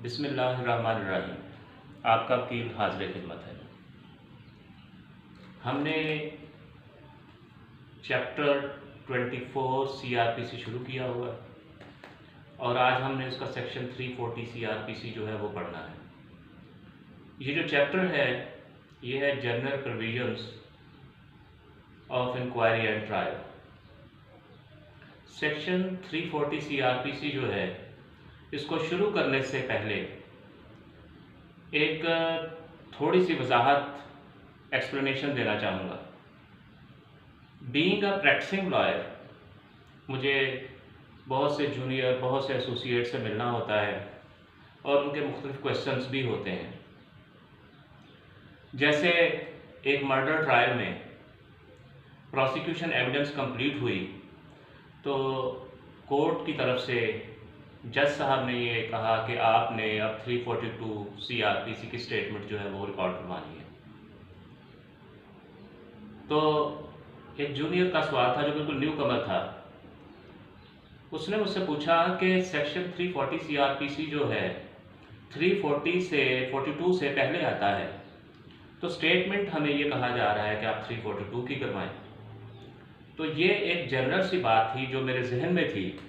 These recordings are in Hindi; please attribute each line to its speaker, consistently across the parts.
Speaker 1: बिस्मिल्लाहिर्रहमानिर्रहीम। आपका वकील हाज़िर खिदमत है। हमने चैप्टर 24 सीआरपीसी शुरू किया हुआ है और आज हमने उसका सेक्शन 340 सीआरपीसी जो है वो पढ़ना है। ये जो चैप्टर है ये है general provisions of inquiry and trial. Section 340 CrPC जो है इसको शुरू करने से पहले एक थोड़ी सी वजाहत एक्सप्लेनेशन देना चाहूँगा। बीइंग अ प्रैक्टिसिंग लॉयर मुझे बहुत से जूनियर, बहुत से एसोसिएट से मिलना होता है और उनके मुख्तलिफ क्वेश्चंस भी होते हैं। जैसे एक मर्डर ट्रायल में प्रोसिक्यूशन एविडेंस कंप्लीट हुई तो कोर्ट की तरफ से जज साहब ने ये कहा कि आपने अब 342 सीआरपीसी की स्टेटमेंट जो है वो रिकॉर्ड करवानी है। तो एक जूनियर का सवाल था जो बिल्कुल न्यू कमर था। उसने मुझसे पूछा कि सेक्शन 340 सीआरपीसी जो है 340 से 42 से पहले आता है, तो स्टेटमेंट हमें ये कहा जा रहा है कि आप 342 की करवाएं। तो ये एक जनरल सी बात थी जो मेरे जहन में थी,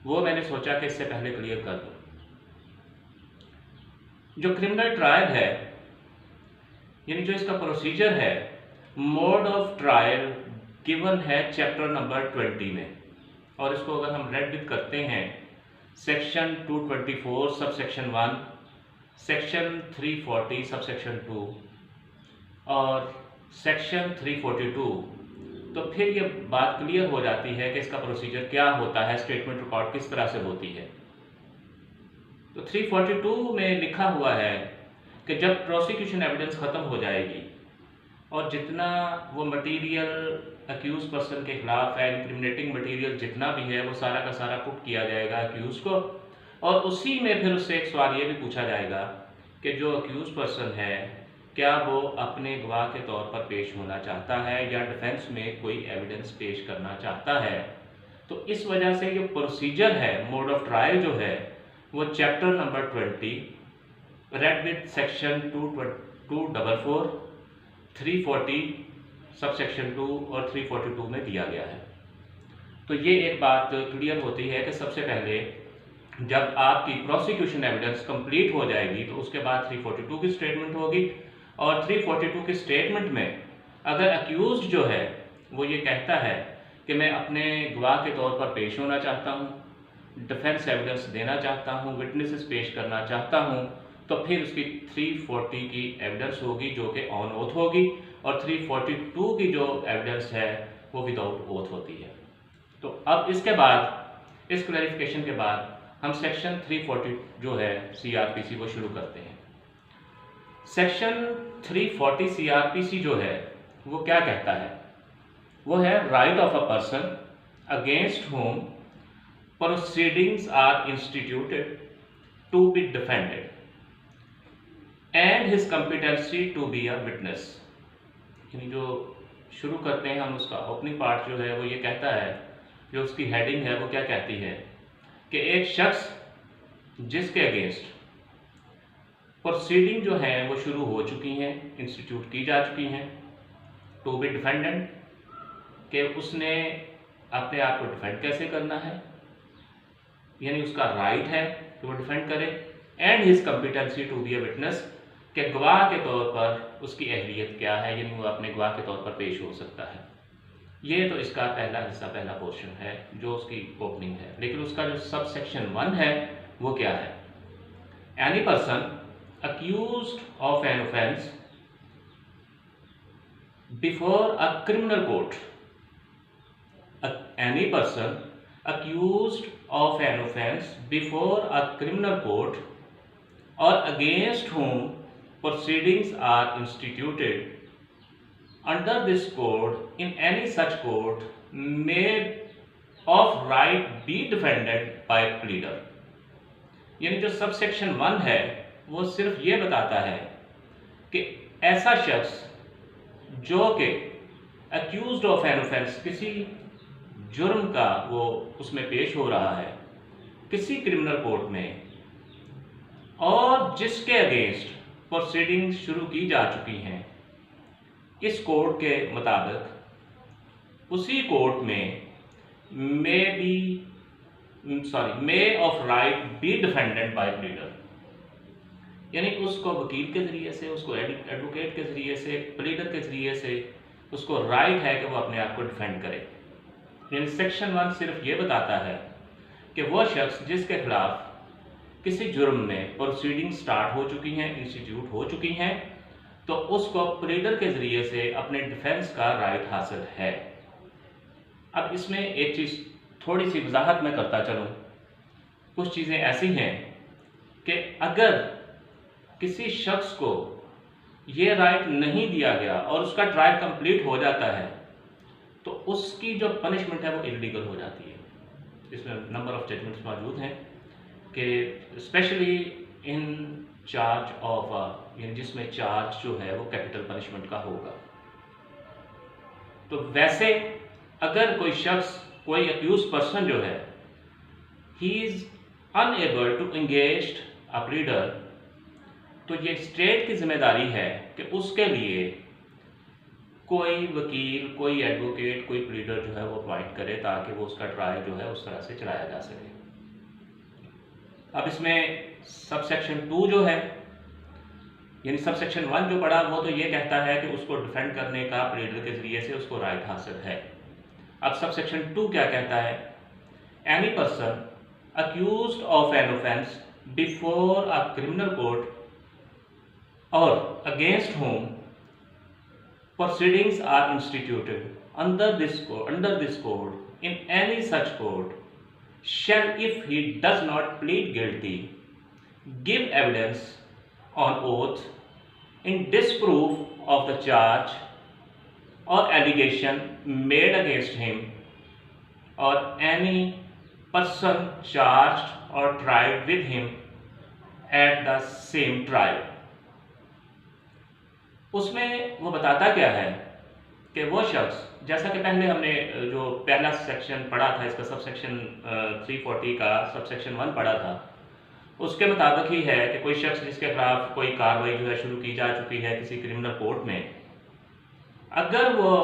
Speaker 1: वो मैंने सोचा कि इससे पहले क्लियर कर दूं। जो क्रिमिनल ट्रायल है यानी जो इसका प्रोसीजर है, मोड ऑफ ट्रायल गिवन है चैप्टर नंबर 20 में, और इसको अगर हम रेड करते हैं section 224 sub section 1, section 340 sub section 2 और सेक्शन 342, तो फिर ये बात क्लियर हो जाती है कि इसका प्रोसीजर क्या होता है, स्टेटमेंट रिकॉर्ड किस तरह से होती है। तो 342 में लिखा हुआ है कि जब प्रोसिक्यूशन एविडेंस ख़त्म हो जाएगी और जितना वो मटेरियल अक्यूज पर्सन के खिलाफ है, इंक्रिमिनेटिंग मटेरियल जितना भी है, वो सारा का सारा पुट किया जाएगा अक्यूज को, और उसी में फिर उससे एक सवाल ये भी पूछा जाएगा कि जो अक्यूज पर्सन है क्या वो अपने गवाह के तौर पर पेश होना चाहता है या डिफेंस में कोई एविडेंस पेश करना चाहता है। तो इस वजह से ये प्रोसीजर है, मोड ऑफ ट्रायल जो है वो chapter number 20 read with section 244, 340 sub section 2 और 342 में दिया गया है। तो ये एक बात क्लियर होती है कि सबसे पहले जब आपकी प्रोसिक्यूशन एविडेंस कंप्लीट हो जाएगी तो उसके बाद 342 की स्टेटमेंट होगी, और 342 की स्टेटमेंट में अगर अक्यूज जो है वो ये कहता है कि मैं अपने गवाह के तौर पर पेश होना चाहता हूँ, डिफेंस एविडेंस देना चाहता हूँ, विटनेसेस पेश करना चाहता हूँ, तो फिर उसकी 340 की एविडेंस होगी जो कि ऑन ओथ होगी, और 342 की जो एविडेंस है वो विदाउट ओथ होती है। तो अब इसके बाद, इस क्लैरिफिकेशन के बाद हम सेक्शन 340 जो है सीआरपीसी वो शुरू करते हैं। सेक्शन 340 सीआरपीसी जो है वो क्या कहता है? वो है right of a person against whom proceedings are instituted to be defended and his competency to be a witness. यानी जो शुरू करते हैं हम, उसका ओपनिंग पार्ट जो है वो ये कहता है, जो उसकी हेडिंग है वो क्या कहती है कि एक शख्स जिसके अगेंस्ट प्रोसीडिंग जो है वो शुरू हो चुकी हैं, इंस्टीट्यूट की जा चुकी हैं, टू बी डिफेंडेंट, कि उसने अपने आप को डिफेंड कैसे करना है, यानी उसका राइट है कि वो डिफेंड करे, and his competency to be a witness, कि गवाह के तौर पर उसकी अहलियत क्या है, यानी वो अपने गवाह के तौर पर पेश हो सकता है। ये तो इसका पहला हिस्सा, पहला पोर्शन है जो उसकी ओपनिंग है। लेकिन उसका जो सब सेक्शन 1 है वो क्या है? Any person accused of an offence before a criminal court, any person accused of an offence before a criminal court or against whom proceedings are instituted under this code in any such court may of right be defended by pleader। यानी जो सब सेक्शन 1 है वो सिर्फ ये बताता है कि ऐसा शख्स जो कि अक्यूज्ड ऑफ एन ऑफेंस, किसी जुर्म का वो उसमें पेश हो रहा है किसी क्रिमिनल कोर्ट में, और जिसके अगेंस्ट प्रोसीडिंग शुरू की जा चुकी हैं, इस कोर्ट के मुताबिक उसी कोर्ट में may of right be defended by pleader, यानी उसको वकील के जरिए से, उसको एडवोकेट के जरिए से, प्लीडर के जरिए से उसको राइट है कि वो अपने आप को डिफेंड करे। यानी सेक्शन 1 सिर्फ ये बताता है कि वह शख्स जिसके खिलाफ किसी जुर्म में प्रोसीडिंग स्टार्ट हो चुकी हैं, इंस्टीट्यूट हो चुकी हैं, तो उसको प्लीडर के जरिए से अपने डिफेंस का राइट हासिल है। अब इसमें एक चीज़ थोड़ी सी वजाहत मैं करता चलूँ। कुछ चीज़ें ऐसी हैं कि अगर किसी शख्स को ये राइट नहीं दिया गया और उसका ट्रायल कंप्लीट हो जाता है, तो उसकी जो पनिशमेंट है वो इलीगल हो जाती है। इसमें नंबर ऑफ जजमेंट्स मौजूद हैं कि स्पेशली इन चार्ज ऑफ, यानी जिसमें चार्ज जो है वो कैपिटल पनिशमेंट का होगा। तो वैसे अगर कोई शख्स, कोई अक्यूज पर्सन जो है, he is unable to engage a pleader, तो ये स्टेट की जिम्मेदारी है कि उसके लिए कोई वकील, कोई एडवोकेट, कोई प्लीडर जो है वो अपॉइंट करे ताकि वो उसका ट्रायल जो है उस तरह से चलाया जा सके। अब इसमें सब सेक्शन 2 जो है, यानी सब सेक्शन 1 जो पढ़ा वो तो ये कहता है कि उसको डिफेंड करने का प्लीडर के जरिए से उसको राइट हासिल है। अब सब सेक्शन 2 क्या कहता है? Any person accused of an offense before a criminal court or against whom proceedings are instituted under this code in any such court shall, if he does not plead guilty, give evidence on oath in disproof of the charge or allegation made against him or any person charged or tried with him at the same trial। उसमें वो बताता क्या है कि वो शख्स, जैसा कि पहले हमने जो पहला सेक्शन पढ़ा था इसका, सब सेक्शन 340 का सब सेक्शन 1 पढ़ा था, उसके मुताबिक ही है कि कोई शख्स जिसके खिलाफ कोई कार्रवाई जो है शुरू की जा चुकी है किसी क्रिमिनल कोर्ट में, अगर वो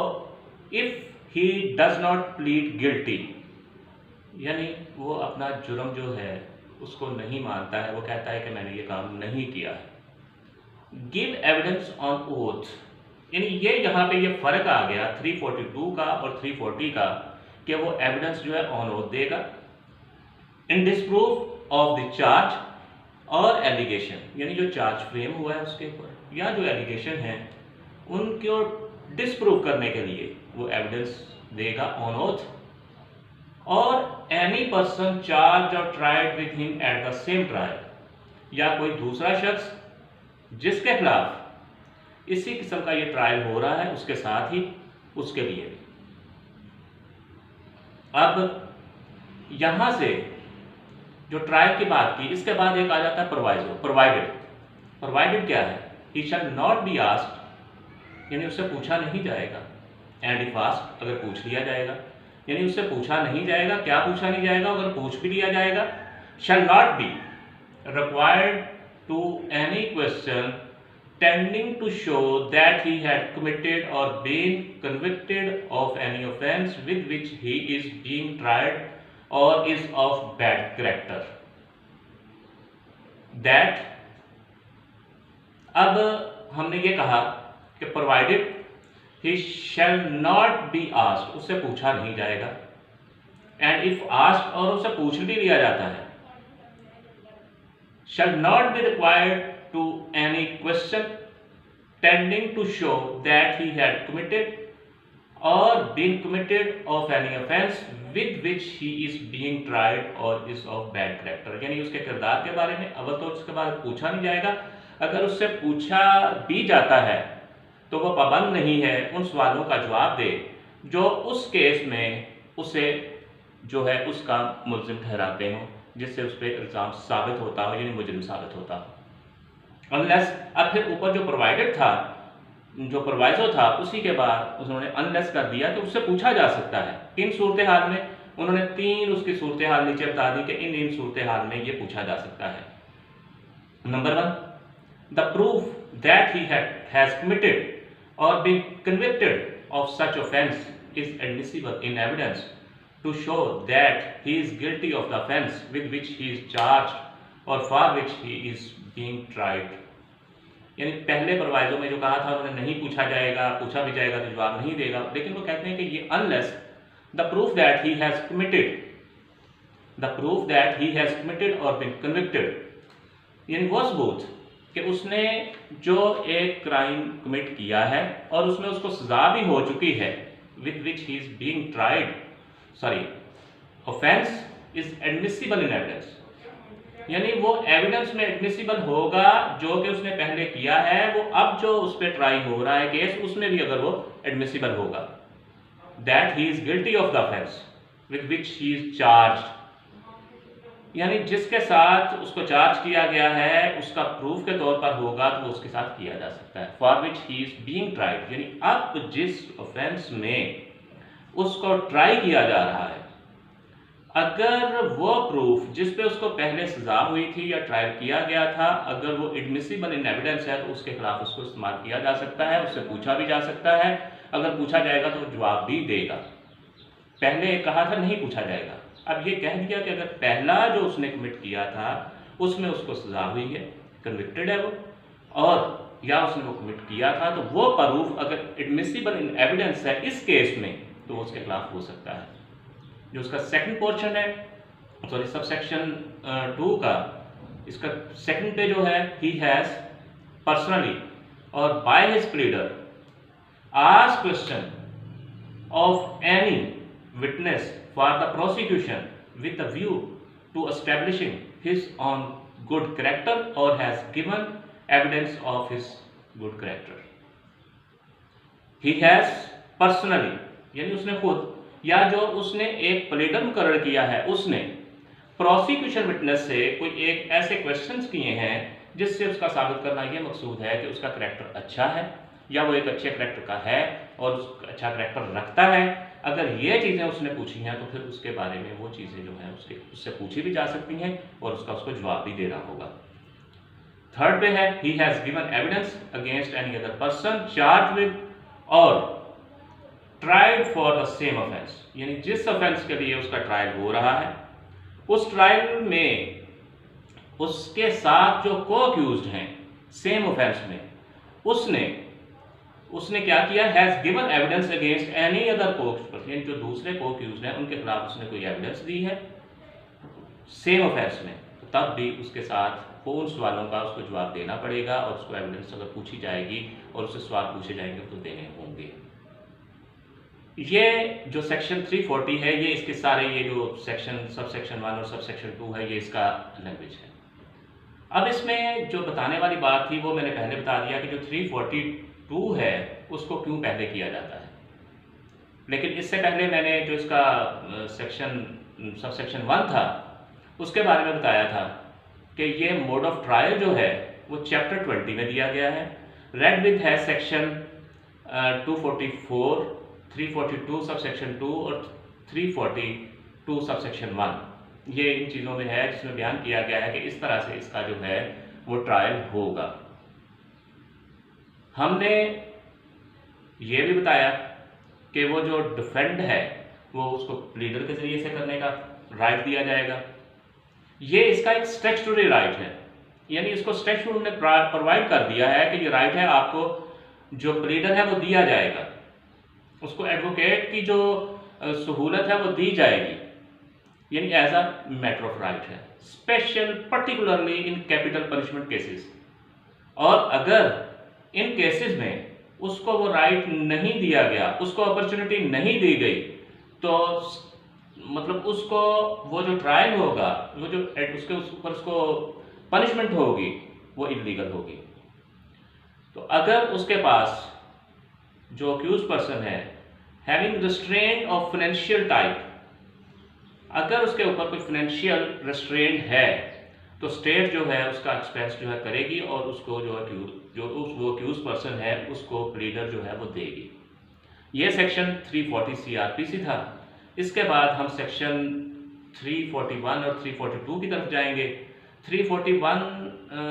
Speaker 1: if he does not plead guilty, यानी वो अपना जुर्म जो है उसको नहीं मानता है, वो कहता है कि मैंने ये काम नहीं किया है, गिव एविडेंस ऑन ओथ, यानी ये यहाँ पे ये फर्क आ गया 342 का और 340 का कि वो एविडेंस जो है ऑन ओथ देगा इन डिसप्रूफ ऑफ द चार्ज और एलिगेशन, यानी जो चार्ज फ्रेम हुआ है उसके ऊपर या जो एलिगेशन है उनको डिसप्रूव करने के लिए वो एविडेंस देगा ऑन ओथ। और एनी पर्सन चार्ज और tried with him at the same trial, या कोई दूसरा शख्स जिसके खिलाफ इसी किस्म का ये ट्रायल हो रहा है उसके साथ ही उसके लिए भी। अब यहां से जो ट्रायल की बात की, इसके बाद एक आ जाता है प्रोवाइजो, प्रोवाइडेड क्या है? ही शैल नॉट बी आस्क्ड, यानी उससे पूछा नहीं जाएगा, एंड इफ आस्क्ड, अगर पूछ लिया जाएगा, यानी उससे पूछा नहीं जाएगा। क्या पूछा नहीं जाएगा? अगर पूछ भी लिया जाएगा, shall not be required to any question tending to show that he had committed or been convicted of any offence with which he is being tried or is of bad character. That, अब हमने ये कहा कि provided he shall not be asked, उससे पूछा नहीं जाएगा, and if asked, और उससे पूछ भी लिया जाता है, shall not be required to any question tending to show that he had committed or been committed of any offense with which he is being tried or is of bad character, यानी उसके किरदार के बारे में अव्वल तो उसके बाद पूछा नहीं जाएगा। अगर उससे पूछा भी जाता है तो वह पाबंद नहीं है उन सवालों का जवाब दे जो उस केस में उसे जो है उसका मुल्जिम ठहराते हों, जिससे उस पर इल्ज़ाम साबित होता हो, यानी मुजरिम साबित होता हो। अनलेस, अब फिर ऊपर जो प्रोवाइडेड था, जो प्रोवाइजो था, उसी के बाद उन्होंने अनलेस कर दिया कि उससे पूछा जा सकता है। किन सूरत हाल में? उन्होंने 3 उसकी सूरत हाल नीचे बता दी कि इन सूरत हाल में ये पूछा जा सकता है। Number one, the proof that he has committed or been convicted of such offence is admissible in evidence to show that he is guilty of the offence with which he is charged or for which he is being tried. यानी पहले प्रोवाइजो में जो कहा था उन्होंने नहीं पूछा जाएगा, पूछा भी जाएगा तो जवाब नहीं देगा, लेकिन वो कहते हैं कि ये unless the proof that he has committed or been convicted, यानी वो सबूत कि उसने जो एक क्राइम कमिट किया है और उसमें उसको सजा भी हो चुकी है, with which he is being tried, offence is admissible in evidence, यानी वो एविडेंस में एडमिसिबल होगा जो कि उसने पहले किया है, वो अब जो उस पर ट्राई हो रहा है केस, उसमें भी अगर वो एडमिसिबल होगा। That he is guilty of the offence with which he is charged, यानी जिसके साथ उसको चार्ज किया गया है उसका प्रूफ के तौर पर होगा तो वो उसके साथ किया जा सकता है। For which he is being tried, यानी अब जिस ऑफेंस में उसको ट्राई किया जा रहा है, अगर वो प्रूफ जिस पे उसको पहले सजा हुई थी या ट्रायल किया गया था, अगर वो एडमिसिबल इन एविडेंस है तो उसके खिलाफ उसको इस्तेमाल किया जा सकता है, उससे पूछा भी जा सकता है, अगर पूछा जाएगा तो जवाब भी देगा। पहले कहा था नहीं पूछा जाएगा, अब ये कह दिया कि अगर पहला जो उसने कमिट किया था उसमें उसको सजा हुई है, कन्विक्टेड है वो, और या उसने वो कमिट किया था, तो वो प्रूफ अगर एडमिसिबल इन एविडेंस है इस केस में तो उसके खिलाफ हो सकता है। जो उसका सेकंड पोर्शन है, सॉरी सबसेक्शन 2 का, इसका सेकंड पे जो है, he has personally or by his pleader asked question of any witness for the prosecution with the view to establishing his own good character or has given evidence of his good character. He has personally, यानी उसने खुद या जो उसने एक प्लीडर मुकर्रर किया है उसने प्रोसिक्यूशन विटनेस से कोई एक ऐसे क्वेश्चंस किए हैं जिससे उसका साबित करना यह मकसूद है कि उसका करैक्टर अच्छा है या वो एक अच्छे करैक्टर का है और उसका अच्छा करैक्टर रखता है। अगर ये चीज़ें उसने पूछी हैं तो फिर उसके बारे में वो चीज़ें जो हैं उससे पूछी भी जा सकती हैं और उसको जवाब भी देना होगा। थर्ड पे है, he has given evidence against any other person charge with or trial for the same offence, यानी जिस ऑफेंस के लिए उसका ट्रायल हो रहा है उस ट्रायल में उसके साथ जो को अक्यूज्ड हैं सेम ऑफेंस में, उसने क्या किया, has given evidence against any other को, यानी जो दूसरे को अक्यूज्ड हैं उनके खिलाफ उसने कोई एविडेंस दी है सेम ऑफेंस में, तो तब भी उसके साथ उन सवालों का उसको जवाब देना पड़ेगा और उसको एविडेंस अगर पूछी जाएगी और उससे सवाल पूछे जाएंगे तो देने होंगे। ये जो सेक्शन 340 है, ये इसके सारे ये जो सेक्शन सब सेक्शन 1 और सब सेक्शन 2 है, ये इसका लैंग्वेज है। अब इसमें जो बताने वाली बात थी वो मैंने पहले बता दिया कि जो 342 है उसको क्यों पहले किया जाता है, लेकिन इससे पहले मैंने जो इसका सेक्शन सब सेक्शन 1 था उसके बारे में बताया था कि ये मोड ऑफ ट्रायल जो है वो चैप्टर 20 में दिया गया है। रेड विद है सेक्शन 244, 342 सब सेक्शन 2 और 342 सब सेक्शन 1, ये इन चीज़ों में है जिसमें बयान किया गया है कि इस तरह से इसका जो है वो ट्रायल होगा। हमने ये भी बताया कि वो जो डिफेंड है वो उसको प्लीडर के जरिए से करने का राइट दिया जाएगा। ये इसका एक स्टैट्यूटरी राइट है, यानी इसको स्टैट्यूट ने प्रोवाइड कर दिया है कि ये राइट है, आपको जो प्लीडर है वो दिया जाएगा, उसको एडवोकेट की जो सहूलत है वो दी जाएगी, यानी as a matter of right है, special particularly in capital punishment cases. और अगर इन केसेस में उसको वो राइट नहीं दिया गया, उसको अपॉर्चुनिटी नहीं दी गई, तो मतलब उसको वो जो ट्रायल होगा, वो जो उसके ऊपर उसको पनिशमेंट होगी वो इलीगल होगी। तो अगर उसके पास जो अक्यूज पर्सन है having restraint of financial type, अगर उसके ऊपर कोई फाइनेंशियल रिस्ट्रेंट है तो स्टेट जो है उसका एक्सपेंस जो है करेगी और उसको वो अक्यूज पर्सन है उसको प्लीडर जो है वो देगी। ये सेक्शन 340 CRPC था। इसके बाद हम सेक्शन 341 और 342 की तरफ जाएंगे। 341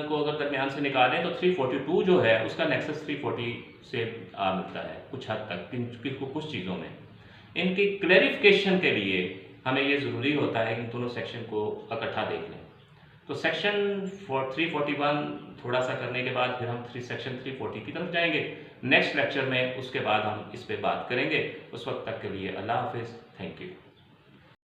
Speaker 1: को अगर दरमियान से निकालें तो 342 जो है उसका नेक्सस 340 से आ मिलता है कुछ हद तक कुछ चीज़ों में। इनकी क्लैरिफिकेशन के लिए हमें ये ज़रूरी होता है कि दोनों सेक्शन को इकट्ठा देख लें। तो सेक्शन 341 थोड़ा सा करने के बाद फिर हम सेक्शन 340 की तरफ जाएंगे नेक्स्ट लेक्चर में। उसके बाद हम इस पे बात करेंगे। उस वक्त तक के लिए अल्लाह हाफिज़, थैंक यू।